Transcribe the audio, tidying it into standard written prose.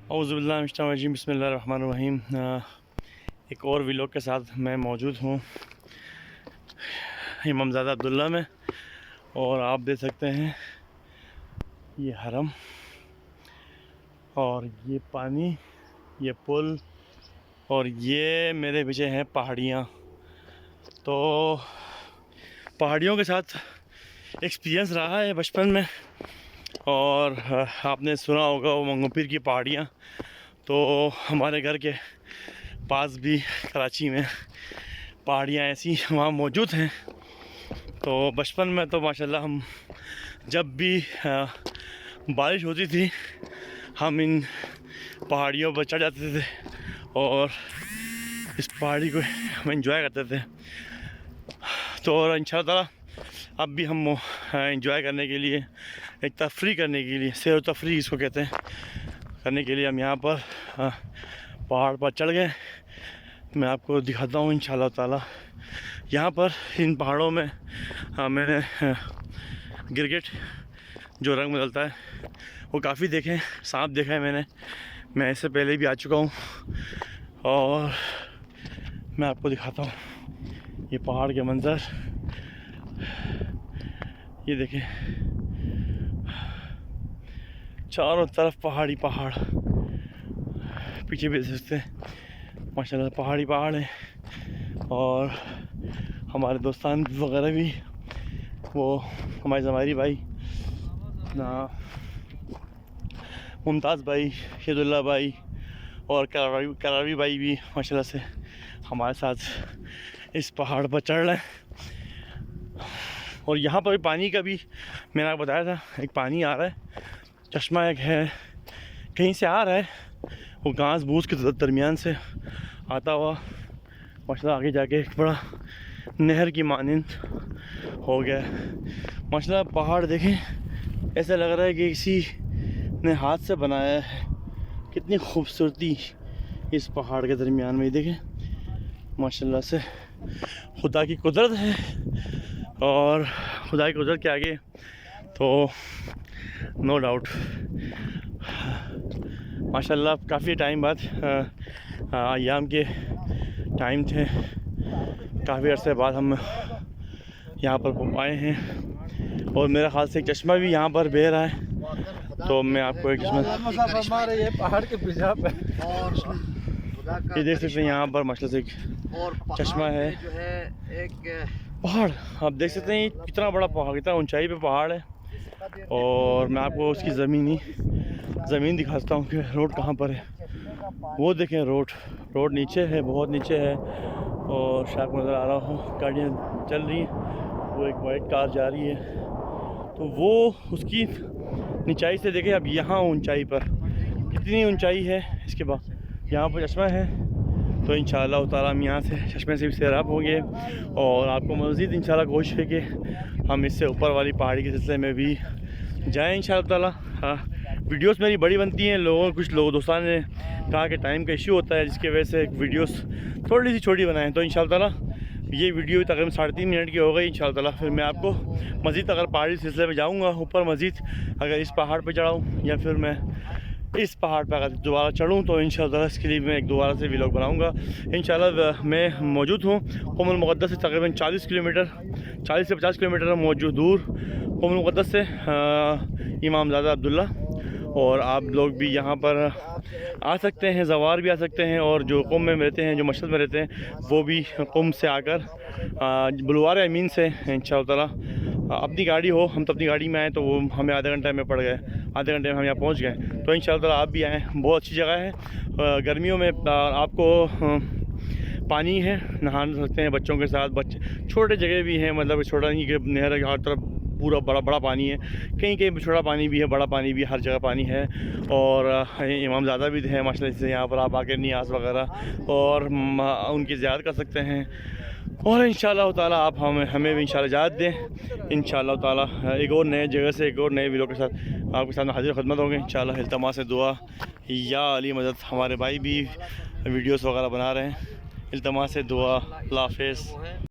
औज़ुबिल्लाहिमिनश्शैतानिर्रजीम बिस्मिल्लाहिर्रहमानिर्रहीम। एक और व्लॉग के साथ मैं मौजूद हूँ इमामज़ादा अब्दुल्ला में, और आप देख सकते हैं ये हरम और ये पानी, ये पुल, और ये मेरे पीछे हैं पहाड़ियाँ। तो पहाड़ियों के साथ एक्सपीरियंस रहा है बचपन में, और आपने सुना होगा वो मंगोपीर की पहाड़ियाँ। तो हमारे घर के पास भी कराची में पहाड़ियाँ ऐसी वहाँ मौजूद हैं। तो बचपन में तो माशाल्लाह हम जब भी बारिश होती थी हम इन पहाड़ियों पर चढ़ जाते थे और इस पहाड़ी को हम एंजॉय करते थे। तो और इंशाअल्लाह ताला अब भी हम एंजॉय करने के लिए, एक तफरी करने के लिए, सैर व तफरी इसको कहते हैं, करने के लिए हम यहाँ पर पहाड़ पर चढ़ गए। मैं आपको दिखाता हूँ इंशाअल्लाह ताला। यहाँ पर इन पहाड़ों में मैंने गिरगिट जो रंग बदलता है वो काफ़ी देखे हैं, सांप देखा है मैं इससे पहले भी आ चुका हूँ। और मैं आपको दिखाता हूँ ये पहाड़ के मंज़र, ये देखें चारों तरफ पहाड़ी पहाड़, पीछे भी देख सकते हैं माशाल्लाह पहाड़ी पहाड़ है। और हमारे दोस्तान वगैरह भी, वो हमारे ज़मायरी भाई ना, मुमताज़ भाई, शेदुल्ला भाई और करावी भाई भी माशाल्लाह से हमारे साथ इस पहाड़ पर चढ़ रहे हैं। और यहाँ पर पानी का भी मैंने आपको बताया था, एक पानी आ रहा है, चश्मा एक है, कहीं से आ रहा है, वो घास भूस के दरमियान से आता हुआ माशाल्लाह आगे जाके एक बड़ा नहर की मानिंद हो गया। माशाल्लाह पहाड़ देखें, ऐसा लग रहा है कि किसी ने हाथ से बनाया है। कितनी खूबसूरती इस पहाड़ के दरमियान में, देखें माशाल्लाह से खुदा की कुदरत है। और खुदा की कुदरत के आगे तो नो डाउट माशाल्लाह काफ़ी टाइम बाद अय्याम के टाइम थे, काफ़ी अरसे बाद हम यहाँ पर आए हैं। और मेरे ख्याल से एक चश्मा भी यहाँ पर बह रहा है, तो मैं आपको एक चश्मा ये पहाड़ के पीछे पे ये देख सकते हैं। यहाँ पर माशाल्लाह से एक चश्मा है, जो है एक पहाड़ आप देख सकते हैं कितना बड़ा पहाड़, कितना ऊंचाई पे पहाड़ है। और मैं आपको उसकी ज़मीन दिखाता हूँ कि रोड कहाँ पर है। वो देखें रोड नीचे है, बहुत नीचे है, और शायद नज़र आ रहा हो गाड़ियाँ चल रही हैं, वो एक वाइट कार जा रही है। तो वो उसकी नीचाई से देखें अब यहाँ ऊंचाई पर कितनी ऊंचाई है। इसके बाद यहाँ पर चश्मा है, तो इंशाअल्लाह ताला हम यहाँ से चश्मे से भी सैराब होंगे। और आपको मज़ीद इंशाअल्लाह कोशिश है कि हम इससे ऊपर वाली पहाड़ी के सिलसिले में भी जाएँ इंशाअल्लाह ताला। वीडियोस मेरी बड़ी बनती हैं, कुछ लोग दोस्तों ने कहा कि टाइम का इश्यू होता है, जिसकी वजह से वीडियोस थोड़ी सी छोटी बनाएं। तो इंशाअल्लाह ताला ये वीडियो तकरीबन 3.5 मिनट की हो गई। इंशाअल्लाह ताला फिर मैं आपको मज़ीद अगर पहाड़ी सिलसिले में जाऊँगा ऊपर, मज़ीद अगर इस पहाड़ पर चढ़ाऊँ या फिर मैं इस पहाड़ पर अगर दोबारा चढ़ूँ, तो इंशाअल्लाह इसके लिए मैं एक दोबारा से व्लॉग बनाऊँगा इंशाअल्लाह। मैं मौजूद हूँ क़ुम मुक़द्दस से तकरीबन 40 से 50 किलोमीटर मौजूद दूर क़ुम मुक़द्दस से इमामज़ादा अब्दुल्ला। और आप लोग भी यहाँ पर आ सकते हैं, ज़वार भी आ सकते हैं, और जो क़ुम में रहते हैं, जो मशहद में रहते हैं, वो भी क़ुम से आकर बुलवार अमीन से इंशाअल्लाह ताला अपनी गाड़ी हो, हम तो अपनी गाड़ी में आए तो वो हमें आधे घंटे में पड़ गए, आधे घंटे में हम यहाँ पहुँच गए। तो इंशाअल्लाह ताला आप भी आएँ, बहुत अच्छी जगह है। गर्मियों में आपको पानी है, नहा सकते हैं बच्चों के साथ, बच्चे छोटे जगह भी हैं, मतलब छोटा नहीं कि नहर हर तरफ पूरा बड़ा पानी है, कहीं कहीं छोटा पानी भी है, बड़ा पानी भी, हर जगह पानी है। और इमामज़ादा भी है माशाल्लाह से, यहाँ पर आप आकर नियाज़ वगैरह और उनकी ज़ियारत कर सकते हैं। और इंशाअल्लाह ताला आप हमें भी इंशाअल्लाह इजाज़त दें। इंशाअल्लाह ताला एक और नए जगह से, एक और नए वीडियो के साथ आपके सामने हाजिर खिदमत होंगे इंशाअल्लाह। इल्तमा से दुआ या अली मदद, हमारे भाई भी वीडियोस वगैरह बना रहे हैं, इल्तमा से दुआ। अल्लाह हाफ़िज़।